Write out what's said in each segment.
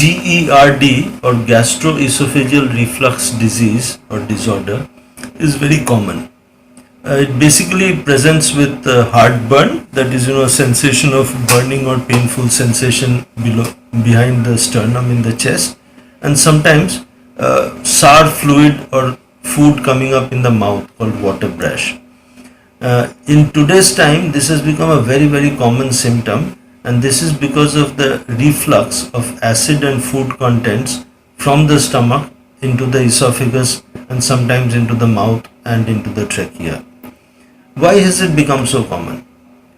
GERD or gastroesophageal reflux disease or disorder is very common. It basically presents with heartburn, that is, a sensation of burning or painful sensation behind the sternum in the chest, and sometimes sour fluid or food coming up in the mouth called water brash. In today's time, this has become a very, very common symptom, and this is because of the reflux of acid and food contents from the stomach into the esophagus and sometimes into the mouth and into the trachea. Why has it become so common?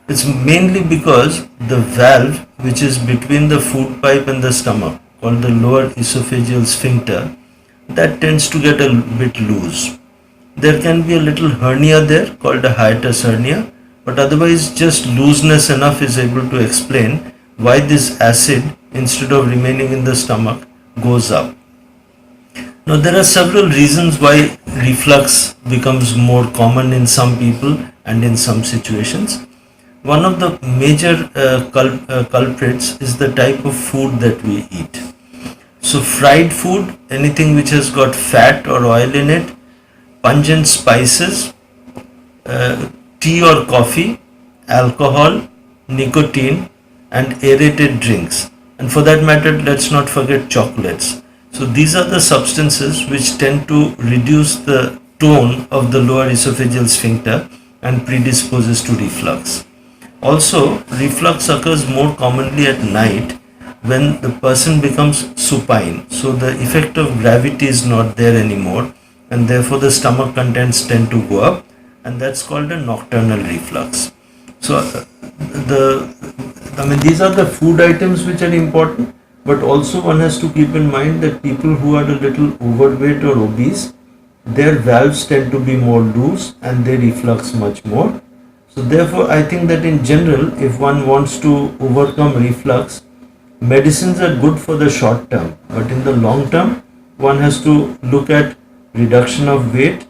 It's mainly because the valve which is between the food pipe and the stomach, called the lower esophageal sphincter, that tends to get a bit loose. There can be a little hernia there called a hiatus hernia, but otherwise just looseness enough is able to explain why this acid, instead of remaining in the stomach, goes up. Now there are several reasons why reflux becomes more common in some people and in some situations. One of the major culprits is the type of food that we eat. So fried food, anything which has got fat or oil in it, pungent spices, tea or coffee, alcohol, nicotine, and aerated drinks. And for that matter, let's not forget chocolates. So these are the substances which tend to reduce the tone of the lower esophageal sphincter and predisposes to reflux. Also, reflux occurs more commonly at night when the person becomes supine. So the effect of gravity is not there anymore, and therefore the stomach contents tend to go up, and that's called a nocturnal reflux. So these are the food items which are important, but also one has to keep in mind that people who are a little overweight or obese, their valves tend to be more loose and they reflux much more. So therefore I think that in general, if one wants to overcome reflux, medicines are good for the short term, but in the long term one has to look at reduction of weight,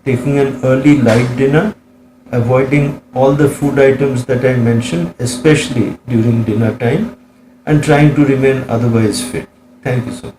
taking an early light dinner, avoiding all the food items that I mentioned, especially during dinner time, and trying to remain otherwise fit. Thank you so much.